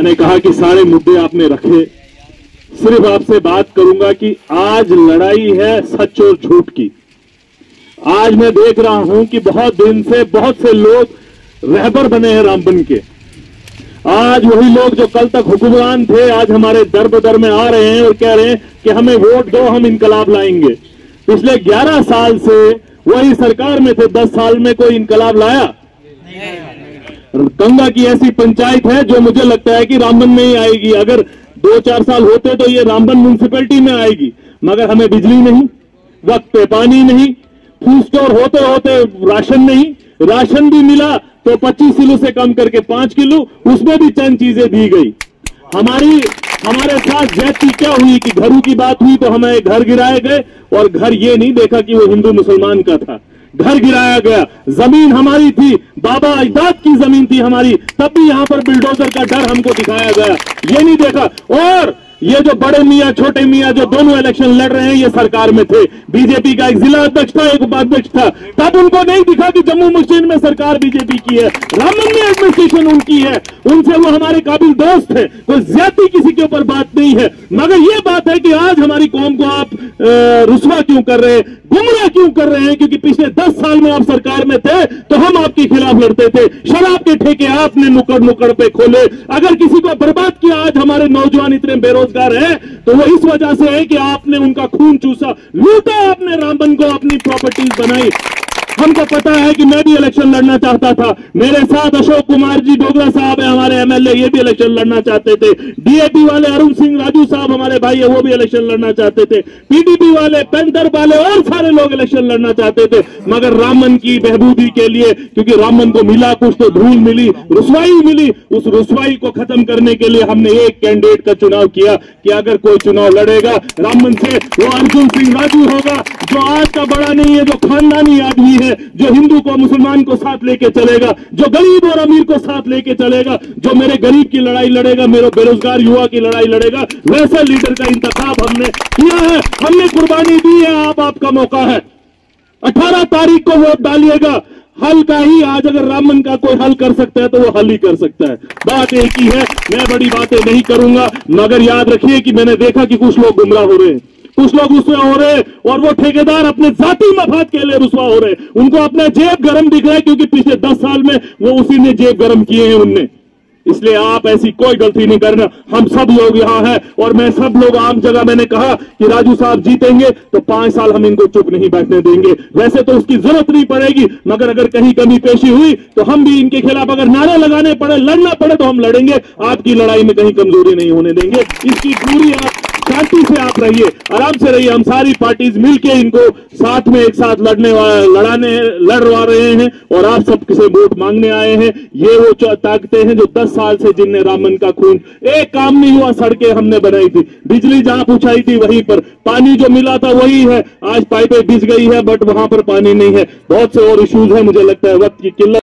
मैंने कहा कि सारे मुद्दे आपने रखे, सिर्फ आपसे बात करूंगा कि आज लड़ाई है सच और झूठ की। आज मैं देख रहा हूं कि बहुत दिन से बहुत से लोग रहबर बने हैं रामबन के। आज वही लोग जो कल तक हुक्मरान थे आज हमारे दर बदर में आ रहे हैं और कह रहे हैं कि हमें वोट दो, हम इनकलाब लाएंगे। पिछले 11 साल से वही सरकार में थे, 10 साल में कोई इनकलाब लाया? गंगा की ऐसी पंचायत है जो मुझे लगता है कि रामबन में ही आएगी। अगर 2-4 साल होते तो ये रामबन म्यूनिसिपैलिटी में आएगी, मगर हमें बिजली नहीं, वक्त पे पानी नहीं, फूड स्टोर होते होते राशन नहीं, राशन भी मिला तो 25 किलो से कम करके 5 किलो, उसमें भी चंद चीजें दी गई। हमारे साथ ज्यादती क्या हुई कि घरों की बात हुई तो हमें घर गिराए गए, और घर ये नहीं देखा कि वो हिंदू मुसलमान का था, घर गिराया गया। जमीन हमारी थी, बाबा अजदाद की जमीन थी हमारी, तब भी यहां पर बिल्डोजर का डर हमको दिखाया गया, ये नहीं देखा। और ये जो बड़े मियां छोटे मियां जो दोनों इलेक्शन लड़ रहे हैं ये सरकार में थे, बीजेपी का एक जिला अध्यक्ष था, एक उपाध्यक्ष था, तब उनको नहीं दिखा कि जम्मू कश्मीर में सरकार बीजेपी की है, रामबन में एडमिनिस्ट्रेशन उनकी है, उनसे वो हमारे काबिल दोस्त है, कोई ज्यादती किसी के ऊपर बात नहीं है। मगर ये बात है कि आज हमारी कौम को आप रुस्वा क्यों कर रहे हैं, गुमराह क्यों कर रहे हैं? क्योंकि पिछले 10 साल में आप सरकार में थे तो हम आपके खिलाफ लड़ते थे, शराब के ठेके आपने नुक्कड़ नुक्कड़ पे खोले, अगर किसी को बर्बाद किया। आज हमारे नौजवान इतने बेरोजगार हैं तो वो इस वजह से है कि आपने उनका खून चूसा, लूटा आपने रामबन को, अपनी प्रॉपर्टीज बनाई। हमको पता है कि मैं भी इलेक्शन लड़ना चाहता था, मेरे साथ अशोक कुमार जी डोगरा साहब है हमारे एमएलए, ये भी इलेक्शन लड़ना चाहते थे, डीएपी वाले अरुण सिंह राजू साहब हमारे भाई है वो भी इलेक्शन लड़ना चाहते थे, पीडीपी वाले, पैंथर वाले और सारे लोग इलेक्शन लड़ना चाहते थे। मगर रामबन की बहबूदी के लिए, क्योंकि रामबन को मिला कुछ तो धूल मिली, रुसवाई मिली, उस रुसवाई को खत्म करने के लिए हमने एक कैंडिडेट का चुनाव किया कि अगर कोई चुनाव लड़ेगा रामबन से वो अर्जुन सिंह राजू होगा, जो आज का बड़ा नहीं है, जो खानदानी आदमी है, जो हिंदू को मुसलमान को साथ लेके चलेगा, जो गरीब और अमीर को साथ लेके चलेगा, जो मेरे गरीब की लड़ाई लड़ेगा, मेरे बेरोजगार युवा की लड़ाई लड़ेगा, वैसे लीडर का इंतखाब हमने किया है, हमने कुर्बानी दी है। आपका मौका है, 18 तारीख को वोट डालिएगा। हल का ही आज अगर रामबन का कोई हल कर सकता है तो वो हल ही कर सकता है। बात एक ही है, मैं बड़ी बातें नहीं करूंगा, मगर याद रखिए कि मैंने देखा कि कुछ लोग गुमराह हो रहे हैं, कुछ लोग रुस्वा हो रहे हैं, और वो ठेकेदार अपने जाती मफाद के लिए रुस्वा हो रहे हैं। उनको अपना जेब गरम दिख रहा है क्योंकि पिछले 10 साल में वो उसी ने जेब गरम किए हैं उनने। इसलिए आप ऐसी कोई गलती नहीं करना, हम सब लोग यहाँ हैं और मैं सब लोग आम जगह मैंने कहा कि राजू साहब जीतेंगे तो 5 साल हम इनको चुप नहीं बैठने देंगे। वैसे तो उसकी जरूरत नहीं पड़ेगी, मगर अगर कहीं कमी पेशी हुई तो हम भी इनके खिलाफ अगर नारे लगाने पड़े, लड़ना पड़े तो हम लड़ेंगे। आपकी लड़ाई में कहीं कमजोरी नहीं होने देंगे। इसकी पूरी आप शांति से आप रहिए, आराम से रहिए। हम सारी पार्टीज मिलके इनको साथ में एक साथ लड़वा रहे हैं और आप सब किसे वोट मांगने आए हैं। ये वो ताकतें हैं जो 10 साल से जिनने रामबन का खून, एक काम नहीं हुआ, सड़कें हमने बनाई थी, बिजली जहां पहुंचाई थी वहीं पर, पानी जो मिला था वही है, आज पाइपें बिछ गई है बट वहां पर पानी नहीं है। बहुत से और इश्यूज है, मुझे लगता है वक्त की किल्लत